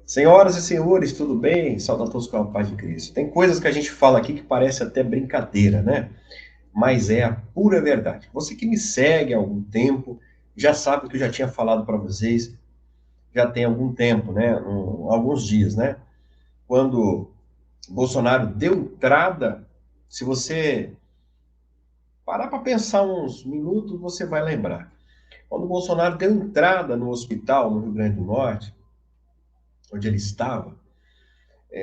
Senhoras e senhores, tudo bem? Saúde a todos com a paz de Cristo. Tem coisas que a gente fala aqui que parece até brincadeira, né? Mas é a pura verdade. Você que me segue há algum tempo, já sabe que eu já tinha falado para vocês, já tem algum tempo, né? Alguns dias, né? Quando Bolsonaro deu entrada, se você parar para pensar uns minutos, você vai lembrar. Quando o Bolsonaro deu entrada no hospital no Rio Grande do Norte, onde ele estava,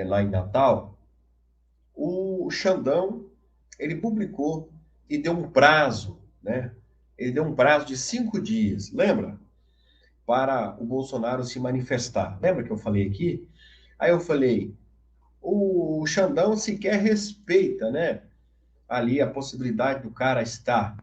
lá em Natal, o Xandão, ele publicou e deu um prazo, né? Ele deu um prazo de 5 dias, lembra? Para o Bolsonaro se manifestar. Lembra que eu falei aqui? Aí eu falei, o Xandão sequer respeita, né? Ali a possibilidade do cara estar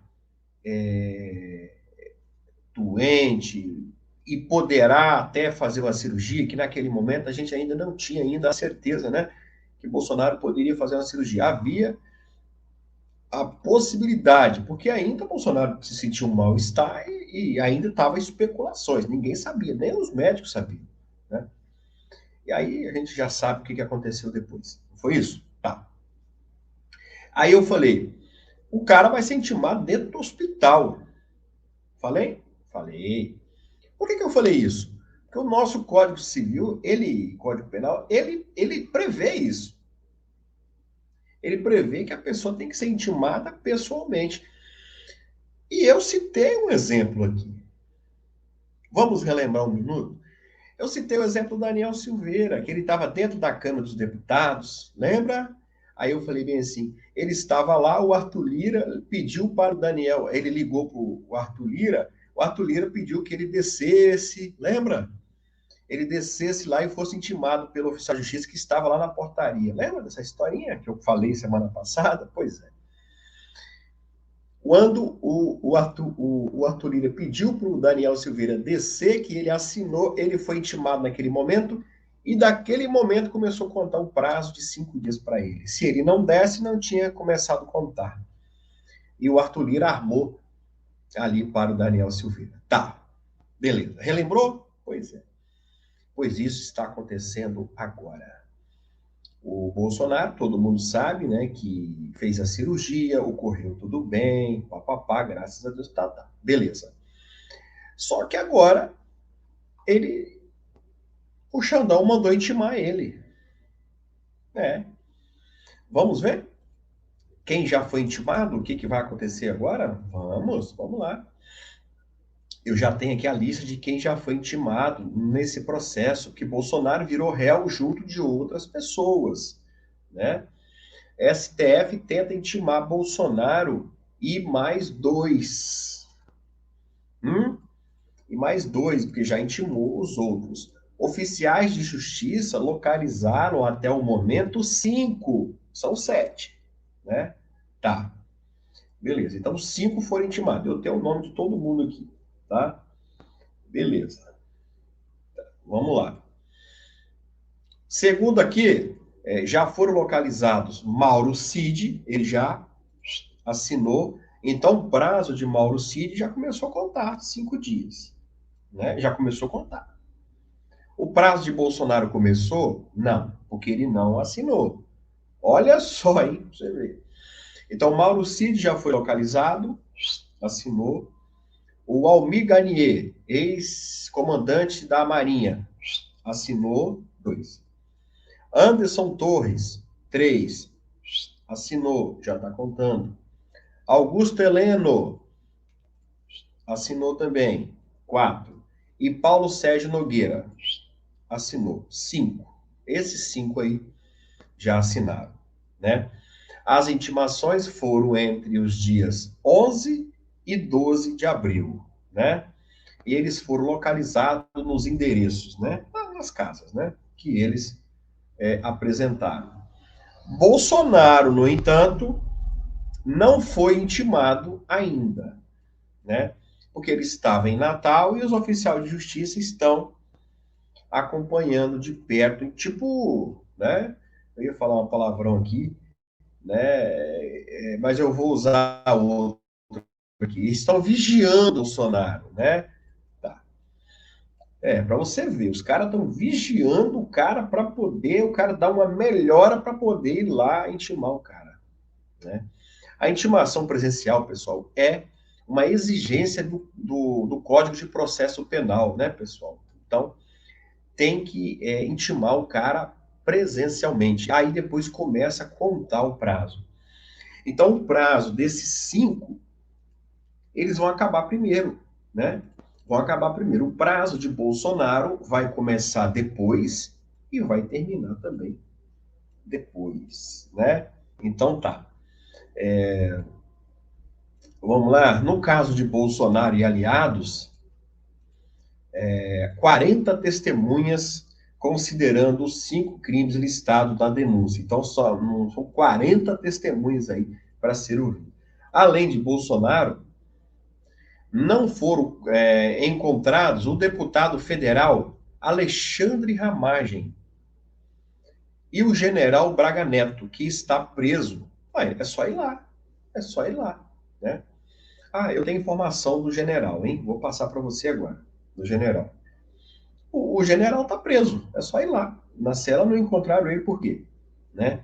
doente e poderá até fazer uma cirurgia, que naquele momento a gente ainda não tinha ainda a certeza, né? Que Bolsonaro poderia fazer uma cirurgia. Havia a possibilidade, porque ainda o Bolsonaro se sentiu um mal-estar e ainda estava especulações, ninguém sabia, nem os médicos sabiam, né? E aí a gente já sabe o que aconteceu depois. Não foi isso? Tá. Aí eu falei, o cara vai ser intimado dentro do hospital. Falei? Falei. Por que eu falei isso? Porque o nosso Código Civil, Código Penal, ele prevê isso. Ele prevê que a pessoa tem que ser intimada pessoalmente. E eu citei um exemplo aqui. Vamos relembrar um minuto? Eu citei o exemplo do Daniel Silveira, que ele estava dentro da Câmara dos Deputados, lembra? Aí eu falei bem assim, ele estava lá, o Arthur Lira pediu para o Daniel, ele ligou para o Arthur Lira pediu que ele descesse, lembra? Ele descesse lá e fosse intimado pelo oficial de justiça que estava lá na portaria. Lembra dessa historinha que eu falei semana passada? Pois é. Quando o Arthur Lira pediu para o Daniel Silveira descer, que ele assinou, ele foi intimado naquele momento, e daquele momento começou a contar o prazo de 5 dias para ele. Se ele não desse, não tinha começado a contar. E o Arthur Lira armou ali para o Daniel Silveira. Tá, beleza. Relembrou? Pois é. Pois isso está acontecendo agora. O Bolsonaro, todo mundo sabe, né, que fez a cirurgia, ocorreu tudo bem, papapá, graças a Deus, tá. Beleza. Só que agora o Xandão mandou intimar ele. É. Vamos ver? Quem já foi intimado? O que vai acontecer agora? Vamos lá. Eu já tenho aqui a lista de quem já foi intimado nesse processo, que Bolsonaro virou réu junto de outras pessoas, né? STF tenta intimar Bolsonaro e mais dois. E mais dois, porque já intimou os outros. Oficiais de justiça localizaram até o momento 5. São 7, né? Tá, beleza. Então 5 foram intimados. Eu tenho o nome de todo mundo aqui, tá? Beleza. Vamos lá. Segundo aqui, já foram localizados Mauro Cid, ele já assinou. Então o prazo de Mauro Cid já começou a contar 5 dias, né? Já começou a contar. O prazo de Bolsonaro começou? Não, porque ele não assinou. Olha só, hein, pra você ver. Então, Mauro Cid já foi localizado, assinou. O Almir Garnier, ex-comandante da Marinha, assinou, 2. Anderson Torres, 3, assinou, já está contando. Augusto Heleno, assinou também, 4. E Paulo Sérgio Nogueira, assinou, 5. Esses 5 aí já assinaram, né? As intimações foram entre os dias 11 e 12 de abril, né? E eles foram localizados nos endereços, né? Nas casas, né? Que eles apresentaram. Bolsonaro, no entanto, não foi intimado ainda, né? Porque ele estava em Natal e os oficiais de justiça estão acompanhando de perto, tipo, né? Eu ia falar uma palavrão aqui, né? Mas eu vou usar outro aqui. Estão vigiando o Bolsonaro, né? Tá. Para você ver, os caras estão vigiando o cara para poder, o cara dar uma melhora para poder ir lá intimar o cara, né? A intimação presencial, pessoal, é uma exigência do Código de Processo Penal, né, pessoal? Então, tem que intimar o cara presencialmente. Aí depois começa a contar o prazo. Então, o prazo desses 5, eles vão acabar primeiro, né? Vão acabar primeiro. O prazo de Bolsonaro vai começar depois e vai terminar também depois, né? Então tá. Vamos lá. No caso de Bolsonaro e aliados, 40 testemunhas considerando os 5 crimes listados na denúncia. Então, são 40 testemunhas aí para ser ouvido. Além de Bolsonaro, não foram encontrados o deputado federal Alexandre Ramagem e o general Braga Neto, que está preso. É só ir lá. É só ir lá, né? Eu tenho informação do general, hein? Vou passar para você agora, do general. O general está preso, é só ir lá. Na cela não encontraram ele por quê? Né?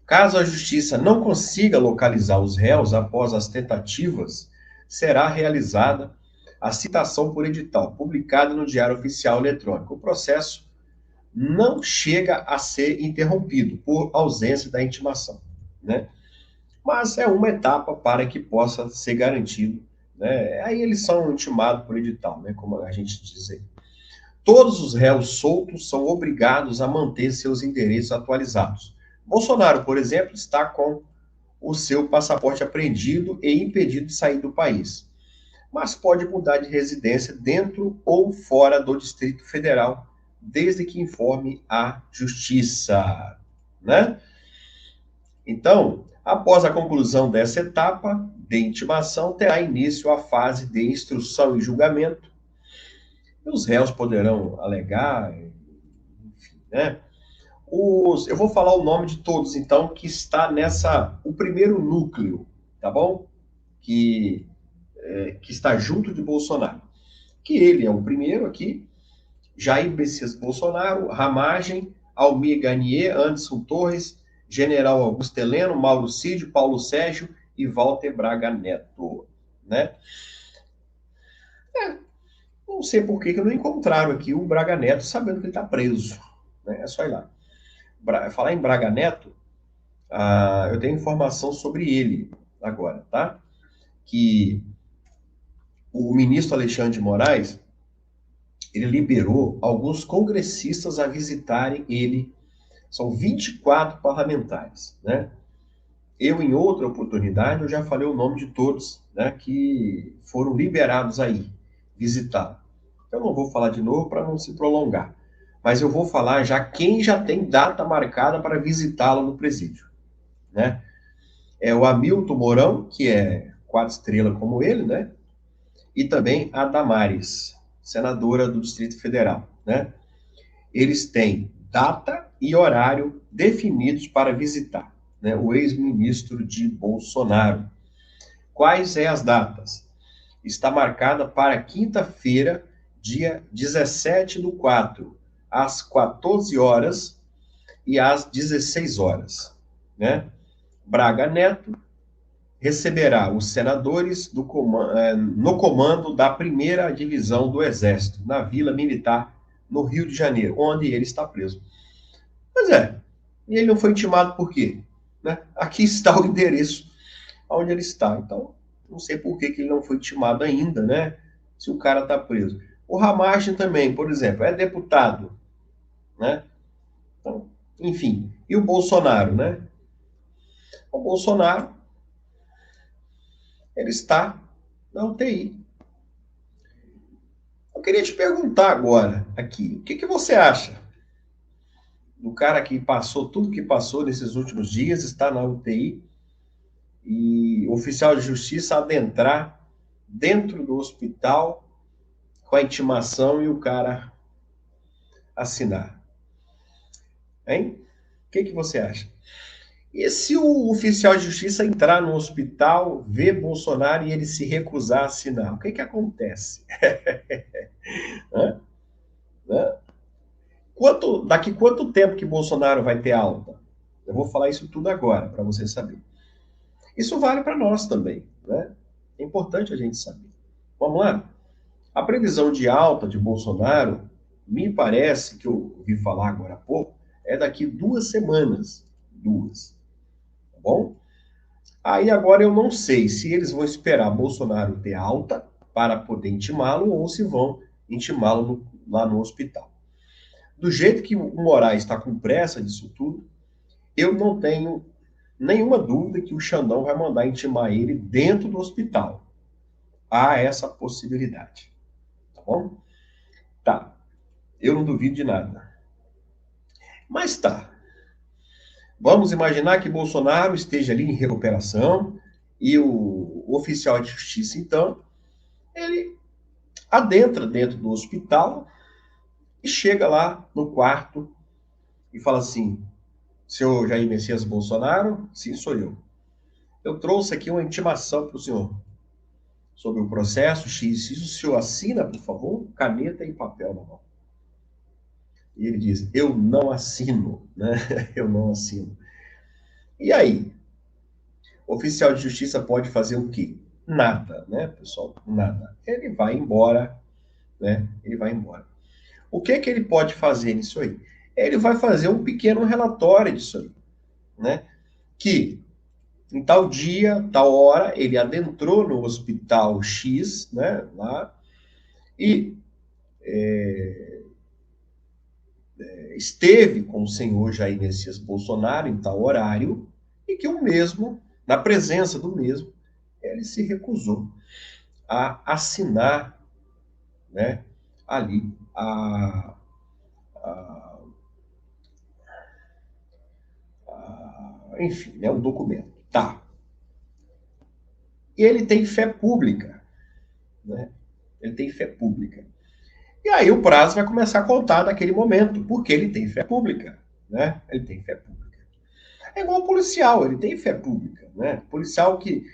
Caso a justiça não consiga localizar os réus após as tentativas, será realizada a citação por edital, publicada no Diário Oficial Eletrônico. O processo não chega a ser interrompido por ausência da intimação, né? Mas é uma etapa para que possa ser garantido, né? Aí eles são intimados por edital, né? Como a gente diz aí. Todos os réus soltos são obrigados a manter seus endereços atualizados. Bolsonaro, por exemplo, está com o seu passaporte apreendido e impedido de sair do país, mas pode mudar de residência dentro ou fora do Distrito Federal, desde que informe a Justiça, né? Então, após a conclusão dessa etapa de intimação, terá início a fase de instrução e julgamento. E os réus poderão alegar, enfim, né? Eu vou falar o nome de todos, então, que está o primeiro núcleo, tá bom? Que está junto de Bolsonaro. Que ele é o primeiro aqui, Jair Messias Bolsonaro, Ramagem, Almir Garnier, Anderson Torres, General Augusto Heleno, Mauro Cid, Paulo Sérgio e Walter Braga Neto, né? Não sei por que não encontraram aqui o Braga Neto, sabendo que ele está preso, né? É só ir lá. Falar em Braga Neto, eu tenho informação sobre ele agora, tá? Que o ministro Alexandre de Moraes, ele liberou alguns congressistas a visitarem ele. São 24 parlamentares, né? Em outra oportunidade, eu já falei o nome de todos, né, que foram liberados aí, visitar. Eu não vou falar de novo para não se prolongar, mas eu vou falar já quem já tem data marcada para visitá-lo no presídio, né? É o Hamilton Mourão, que é 4 estrelas como ele, né? E também a Damares, senadora do Distrito Federal, né? Eles têm data e horário definidos para visitar, né, o ex-ministro de Bolsonaro. Quais são as datas? Está marcada para quinta-feira, dia 17/4, às 14 horas e às 16 horas. Né? Braga Neto receberá os senadores no comando da 1ª Divisão do Exército, na Vila Militar, no Rio de Janeiro, onde ele está preso. Pois é, e ele não foi intimado por quê? Né? Aqui está o endereço onde ele está. Então, não sei por que ele não foi intimado ainda, né? Se o cara está preso. O Ramagem também, por exemplo, é deputado, né? Então, enfim. E o Bolsonaro, né? O Bolsonaro, ele está na UTI. Eu queria te perguntar agora, aqui, o que você acha do cara que passou tudo que passou nesses últimos dias, está na UTI, e o oficial de justiça adentrar dentro do hospital com a intimação e o cara assinar? Hein? O que você acha? E se o oficial de justiça entrar no hospital, ver Bolsonaro e ele se recusar a assinar, o que acontece? né? Daqui quanto tempo que Bolsonaro vai ter alta? Eu vou falar isso tudo agora, para você saber. Isso vale para nós também, né? É importante a gente saber. Vamos lá? A previsão de alta de Bolsonaro, me parece, que eu ouvi falar agora há pouco, é daqui 2 semanas. Duas. Tá bom? Aí agora eu não sei se eles vão esperar Bolsonaro ter alta para poder intimá-lo ou se vão intimá-lo lá no hospital. Do jeito que o Moraes está com pressa disso tudo, eu não tenho nenhuma dúvida que o Xandão vai mandar intimar ele dentro do hospital. Há essa possibilidade. Tá bom? Tá. Eu não duvido de nada. Mas tá. Vamos imaginar que Bolsonaro esteja ali em recuperação e o oficial de justiça, então, ele adentra dentro do hospital e chega lá no quarto e fala assim: senhor Jair Messias Bolsonaro? Sim, sou eu. Eu trouxe aqui uma intimação para o senhor sobre o processo X. O senhor assina, por favor? Caneta e papel na mão. E ele diz: eu não assino, né? Eu não assino. E aí? O oficial de justiça pode fazer o quê? Nada, né, pessoal? Nada. Ele vai embora, né? Ele vai embora. O que que ele pode fazer nisso aí? Ele vai fazer um pequeno relatório disso aí, né? Que em tal dia, tal hora, ele adentrou no hospital X, né? Lá, e esteve com o senhor Jair Messias Bolsonaro em tal horário, e que o mesmo, na presença do mesmo, ele se recusou a assinar, né, ali a, enfim, né, o documento. Tá. E ele tem fé pública, né? Ele tem fé pública. E aí o prazo vai começar a contar naquele momento, porque ele tem fé pública, né? Ele tem fé pública. É igual o policial, ele tem fé pública, né? Policial que,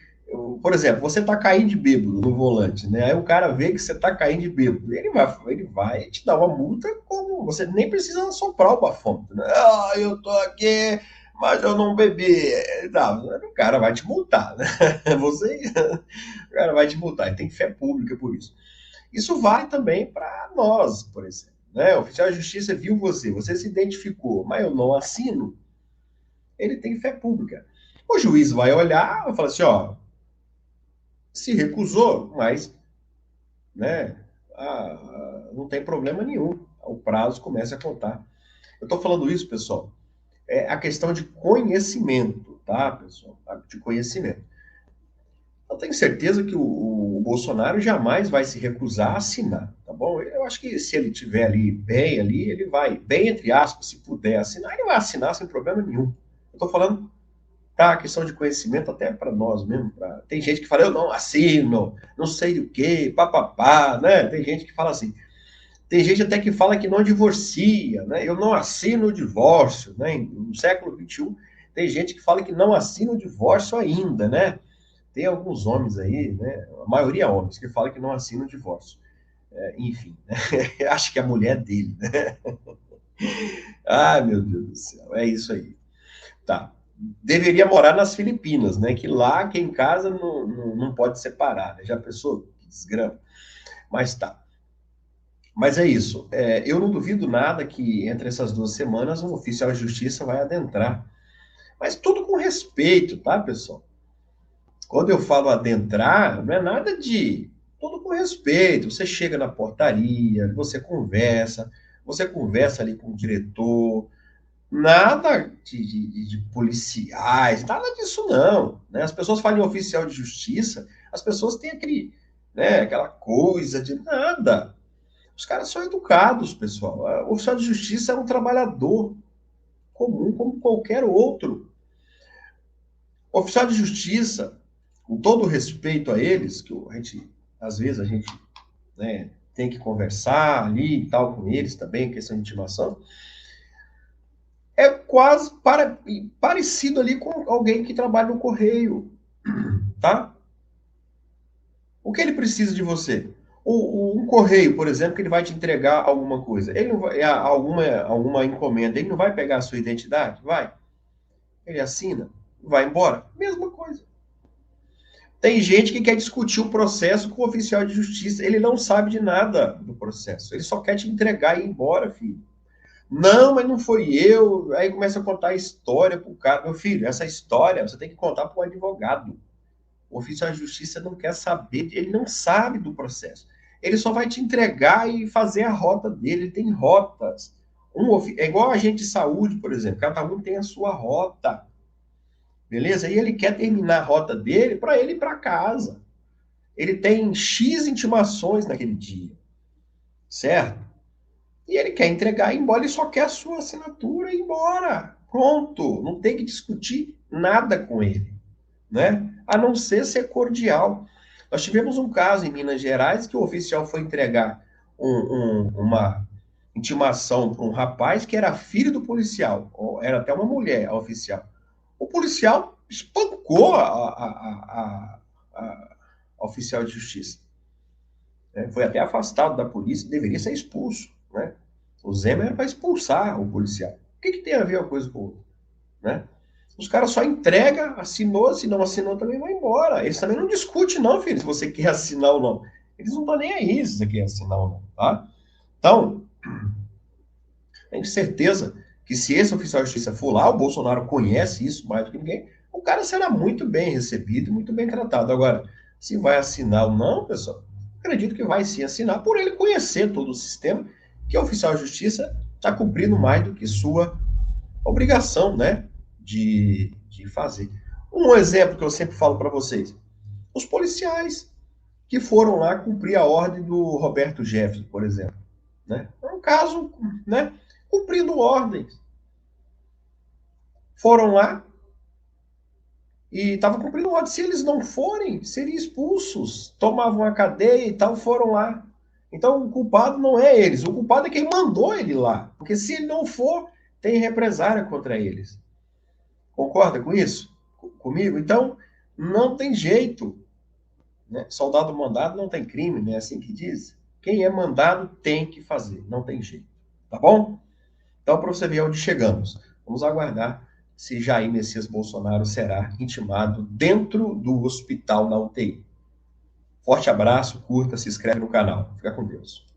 por exemplo, você tá caindo de bêbado no volante, né? Aí o cara vê que você tá caindo de bêbado, ele vai te dar uma multa como você nem precisa soprar o bafômetro, né? Ah, eu tô aqui, mas eu não bebi. Não, o cara vai te multar, né? Você, o cara vai te multar, ele tem fé pública por isso. Isso vale também para nós, por exemplo. Né? O oficial de justiça viu você se identificou, mas eu não assino, ele tem fé pública. O juiz vai olhar e falar assim, ó, se recusou, mas, né, não tem problema nenhum. O prazo começa a contar. Eu estou falando isso, pessoal, é a questão de conhecimento, tá, pessoal? De conhecimento. Eu tenho certeza que o Bolsonaro jamais vai se recusar a assinar, tá bom? Eu acho que se ele tiver ali, ele vai, bem entre aspas, se puder assinar, ele vai assinar sem problema nenhum. Eu estou falando a questão de conhecimento até para nós mesmo. Tem gente que fala, eu não assino, não sei o quê, papapá, né? Tem gente que fala assim. Tem gente até que fala que não divorcia, né? Eu não assino o divórcio, né? No século XXI, tem gente que fala que não assina o divórcio ainda, né? Tem alguns homens aí, né? A maioria homens, que falam que não assinam o divórcio. Enfim, né? Acho que a mulher dele, né? Ai, meu Deus do céu, é isso aí. Tá. Deveria morar nas Filipinas, né? Que lá quem casa não pode separar, né? Já pensou? Que desgrama. Mas tá. Mas é isso. Eu não duvido nada que entre essas 2 semanas um oficial de justiça vai adentrar. Mas tudo com respeito, tá, pessoal? Quando eu falo adentrar, não é nada de. Tudo com respeito. Você chega na portaria, você conversa ali com o diretor, nada de policiais, nada disso não. Né? As pessoas falam em oficial de justiça, as pessoas têm aquela coisa de nada. Os caras são educados, pessoal. O oficial de justiça é um trabalhador comum como qualquer outro. O oficial de justiça, com todo respeito a eles, que às vezes a gente, né, tem que conversar ali e tal com eles também, questão de intimação, é quase parecido ali com alguém que trabalha no correio, tá? O que ele precisa de você? Um correio, por exemplo, que ele vai te entregar alguma coisa, ele não vai, alguma encomenda, ele não vai pegar a sua identidade? Vai. Ele assina, vai embora. Mesma coisa. Tem gente que quer discutir o processo com o oficial de justiça. Ele não sabe de nada do processo. Ele só quer te entregar e ir embora, filho. Não, mas não foi eu. Aí começa a contar a história pro cara. Meu filho, essa história você tem que contar para o advogado. O oficial de justiça não quer saber, ele não sabe do processo. Ele só vai te entregar e fazer a rota dele. Ele tem rotas. É igual a agente de saúde, por exemplo. Cada um tem a sua rota. Beleza? E ele quer terminar a rota dele para ele ir para casa. Ele tem X intimações naquele dia, certo? E ele quer entregar e ir embora, ele só quer a sua assinatura e ir embora. Pronto, não tem que discutir nada com ele, né? A não ser cordial. Nós tivemos um caso em Minas Gerais que o oficial foi entregar uma intimação para um rapaz que era filho do policial, era até uma mulher, a oficial. O policial espancou a oficial de justiça. Né? Foi até afastado da polícia, deveria ser expulso. Né? O Zema era para expulsar o policial. O que tem a ver uma coisa com outra? Né? Os caras só entregam, assinou, se não assinou também vai embora. Eles também não discutem, não, filho, se você quer assinar ou não. Eles não estão nem aí se você quer assinar ou não. Tá? Então, tenho certeza que se esse oficial de justiça for lá, o Bolsonaro conhece isso mais do que ninguém, o cara será muito bem recebido, muito bem tratado. Agora, se vai assinar ou não, pessoal, acredito que vai sim assinar, por ele conhecer todo o sistema, que o oficial de justiça está cumprindo mais do que sua obrigação, né, de fazer. Um exemplo que eu sempre falo para vocês, os policiais que foram lá cumprir a ordem do Roberto Jefferson, por exemplo. Né? É um caso, né, cumprindo ordens. Foram lá e estavam cumprindo ordens. Se eles não forem, seriam expulsos. Tomavam a cadeia e tal, foram lá. Então, o culpado não é eles. O culpado é quem mandou ele lá. Porque se ele não for, tem represária contra eles. Concorda com isso? Comigo? Então, não tem jeito. Né? Soldado mandado não tem crime, não é assim que diz? Quem é mandado tem que fazer, não tem jeito. Tá bom? Então, para você ver onde chegamos, vamos aguardar se Jair Messias Bolsonaro será intimado dentro do hospital na UTI. Forte abraço, curta, se inscreve no canal. Fica com Deus.